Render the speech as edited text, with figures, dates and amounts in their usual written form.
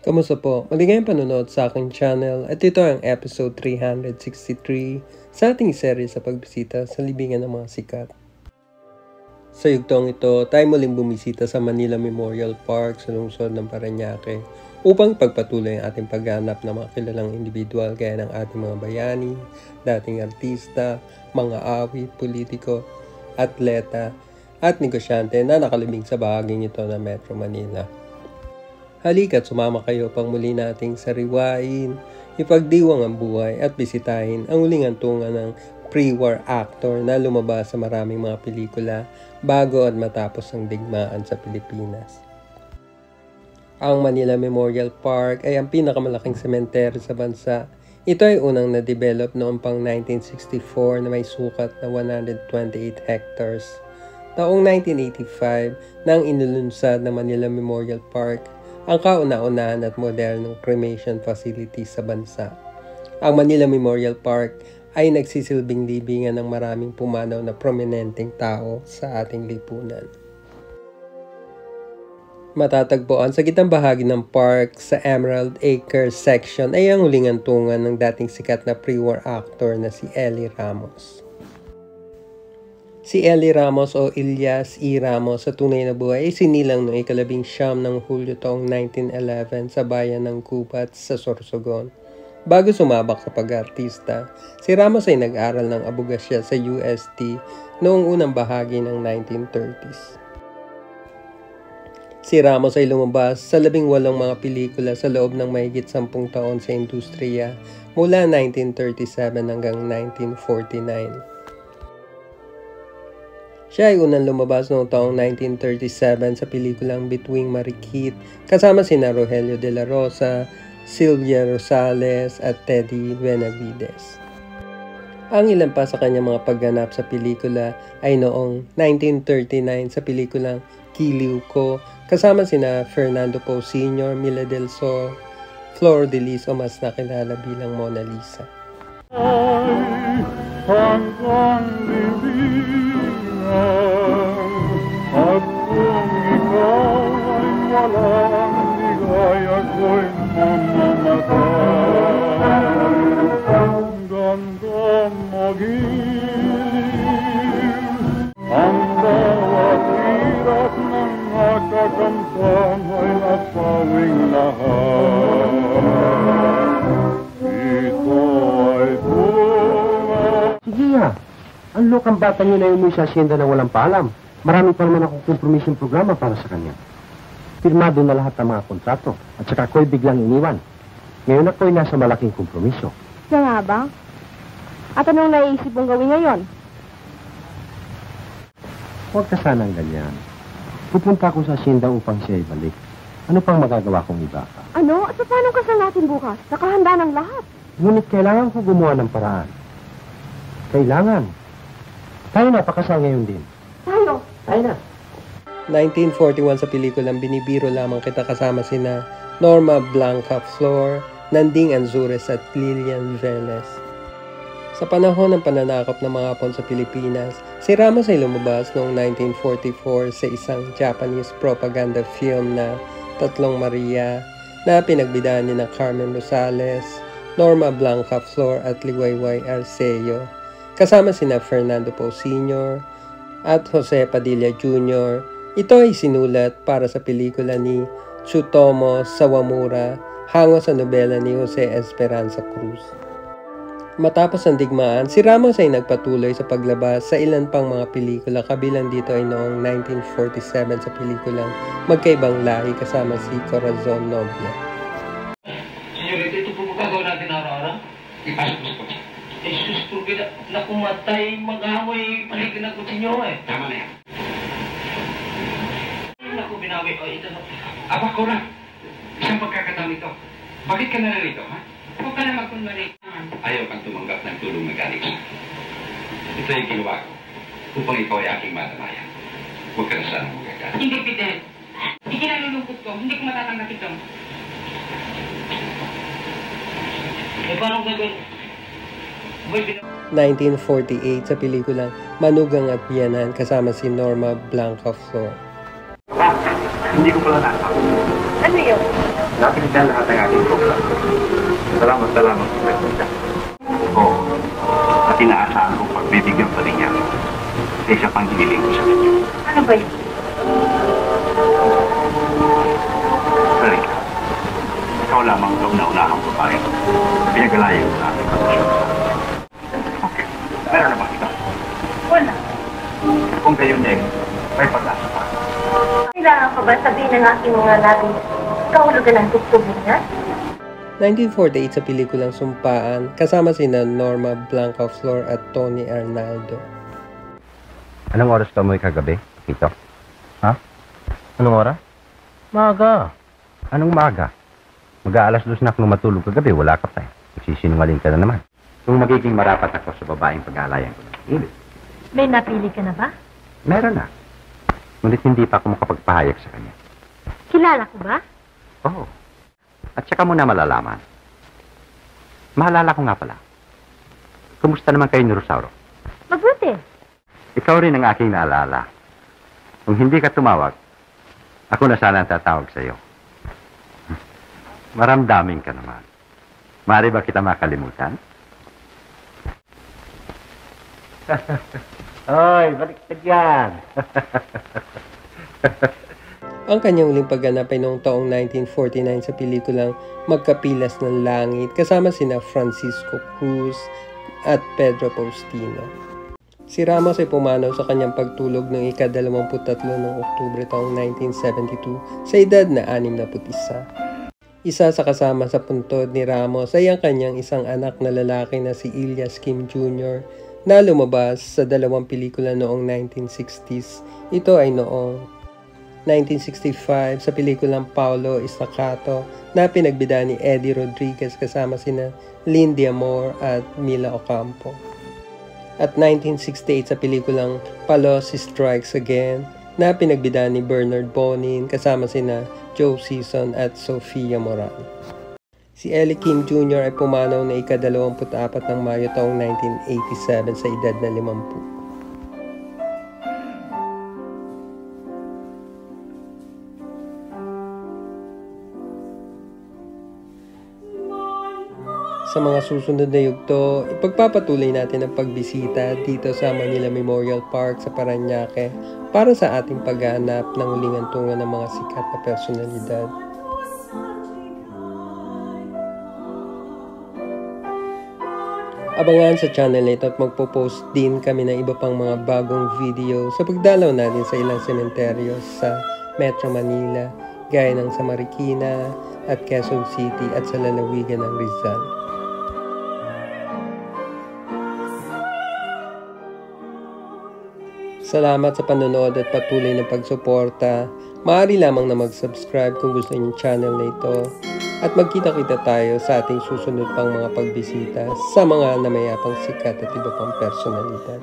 Kamusta po? Maligayang panonood sa aking channel at ito ang episode 363 sa ating series sa pagbisita sa libingan ng mga sikat. Sa yugtong ito, tayo muling bumisita sa Manila Memorial Park sa lungsod ng Parañaque upang pagpatuloy ang ating pagganap ng mga kilalang individual gaya ng ating mga bayani, dating artista, mga awit, politiko, atleta, at negosyante na nakalibing sa bahaging ito ng Metro Manila. Halika't sumama kayo pang muli nating sariwain, ipagdiwang ang buhay at bisitahin ang uling antungan ng pre-war actor na lumabas sa maraming mga pelikula bago at matapos ang digmaan sa Pilipinas. Ang Manila Memorial Park ay ang pinakamalaking sementeryo sa bansa. Ito ay unang na-develop noong pang 1964 na may sukat na 128 hectares. Taong 1985 nang inulunsad ng Manila Memorial Park ang kauna-unahan at modernong cremation facility sa bansa. Ang Manila Memorial Park ay nagsisilbing libingan ng maraming pumanaw na prominenteng tao sa ating lipunan. Matatagpuan sa gitnang bahagi ng park sa Emerald Acres section ay ang huling antungan ng dating sikat na pre-war actor na si Ellie Ramos. Si Ellie Ramos o Ilyas E. Ramos sa tunay na buhay ay sinilang noong 19 ng Hulyo taong 1911 sa bayan ng Gubat sa Sorsogon. Bago sumabak sa pag-artista, si Ramos ay nag-aral ng abogasya sa UST noong unang bahagi ng 1930s. Si Ramos ay lumabas sa 18 mga pelikula sa loob ng mahigit 10 taon sa industriya mula 1937 hanggang 1949. Siya ay unang lumabas noong taong 1937 sa pelikulang Bituing Marikit kasama sina Rogelio de la Rosa, Sylvia Rosales at Teddy Benavides. Ang ilan pa sa kanyang mga pagganap sa pelikula ay noong 1939 sa pelikulang Kiliw Ko kasama sina Fernando Poe Sr., Mila del Sol, Flor de Lis o mas nakilala bilang Mona Lisa. At kung ikaw ay walang ligaya ko'y mamamatay. Gandang magiliw ang bawat hirap ng nakakamtan ay nasawing lahat. Ito ay bunga. Sige nga. Ang lokang bata niyo na yun mo sa asyenda na walang paalam. Marami pa naman akong kompromisyon programa para sa kanya. Pirmado na lahat ng mga kontrato at saka ako'y biglang iniwan. Ngayon ako'y nasa malaking kompromiso. Siya nga ba? At anong naiisip mong gawin ngayon? Huwag ka sanang ganyan. Pupunta ako sa asyenda upang siya ibalik. Ano pang magagawa kong iba? Ano? At paano kasal natin bukas? Nakahanda ng lahat. Ngunit kailangan ko gumawa ng paraan. Kailangan. Tayo na, pakasal ngayon din. Tayo na. 1941 sa pelikulang Binibiro Lamang Kita kasama sina Norma Blanca Flor, Nanding Anzures at Lilian Velez. Sa panahon ng pananakop ng mga Hapon sa Pilipinas, si Ramos ay lumabas noong 1944 sa isang Japanese propaganda film na Tatlong Maria na pinagbidahan ni na Carmen Rosales, Norma Blanca Flor at Liwayway Arceo. Kasama sina Fernando Poe Sr. at Jose Padilla Jr. Ito ay sinulat para sa pelikula ni Tsutomu Sawamura hango sa nobela ni Jose Esperanza Cruz. Matapos ang digmaan, si Ramos ay nagpatuloy sa paglabas sa ilan pang mga pelikula kabilang dito ay noong 1947 sa pelikulang Magkaibang Lahi kasama si Corazon Noble. Senyorita, ito po magagawa natin araw-araw? Ipasok mo sa kotse. Jesus, turbi na kumatay, mag-amoy, paligid ng kutsinyo eh. Tama na yan. Naku, binawi. O, ito na. Aba, Cora, isang pagkakataon ito. Bakit ka narito, ha? Huwag ka na magkunwari. Ayaw kang tumanggap ng tulong na galing sa akin. Ito yung ginawa ko upang ikaw ay aking matamayan. Huwag ka na sanang magagalit. Hindi, Fidel. Ikinalulungkot ko. Hindi ko matatanggap ito. Eh, paano gagawin? 1948 sa pelikulang Manugang at Biyanan kasama si Norma Blanca Flor. Hindi ko pala natawa. Ano yun? Napilitan lahat ng ating program. Salamat sa presensya. Oo. At inaasahan kong pagbibigyan pa rin niya sa isa pang hiniling ko sa inyo. Ano ba yun? Sorry ka. Ikaw lamang itong naunahang babae. Pinagalayan ko sa ating pagkasyon. Okay. Meron naman ito. Wala. Kung gayon eh, may pag-asa pa. Kailangan pa ba sabihin ng aking mga labing kahulugan ng tugtugin na? 1948 sa pelikulang Sumpaan, kasama sina Norma Blancaflor at Tony Arnaldo. Anong oras ka umuwi kagabi, Tito? Ha? Anong oras? Maaga. Anong maaga? Mag-aalas 2 na kung matulog kagabi, wala ka pa eh. Nagsisinungaling ka na naman. Kung magiging marapat ako sa babaeng pag-aalayan ko ng ibig. May napili ka na ba? Meron na. Ngunit hindi pa ako makapagpahayag sa kanya. Kilala ko ba? Oo. At saka mo na malalaman. Maalala ko nga pala. Kumusta naman kayo ni Rosauro? Mabuti. Ikaw rin ang aking naalala. Kung hindi ka tumawag, ako na sana ang tatawag sa iyo. Maramdamin ka naman. Maaari ba kita makalimutan? Hoy, baliktad yan. Ang kanyang huling pagganap ay noong taong 1949 sa pelikulang Magkapilas ng Langit kasama sina Francisco Cruz at Pedro Faustino. Si Ramos ay pumanaw sa kanyang pagtulog noong ika-23 ng Oktubre taong 1972 sa edad na 61. Isa sa kasama sa puntod ni Ramos ay ang kanyang isang anak na lalaki na si Elias Kim Jr. na lumabas sa dalawang pelikula noong 1960s. Ito ay noong 1965 sa pelikulang Paulo Estacado na pinagbida ni Eddie Rodriguez kasama sina Lindy Amor at Mila Ocampo. At 1968 sa pelikulang Palos Strikes Again na pinagbida ni Bernard Bonin kasama sina Joe Sison at Sofia Moran. Si Ellie Kim Jr. ay pumanaw na ika-24 ng Mayo taong 1987 sa edad na 50. Sa mga susunod na yugto, ipagpapatuloy natin ang pagbisita dito sa Manila Memorial Park sa Parañaque para sa ating paghahanap ng huling hantungan ng mga sikat na personalidad. Abangan sa channel na ito at magpo-post din kami ng iba pang mga bagong video sa pagdalaw natin sa ilang sementeryo sa Metro Manila, gaya ng sa Marikina at Quezon City at sa lalawigan ng Rizal. Salamat sa panonood at patuloy na pagsuporta. Maaari lamang na mag-subscribe kung gusto niyo yung channel na ito. At magkita-kita tayo sa ating susunod pang mga pagbisita sa mga namayapang sikat at iba pang personalidad.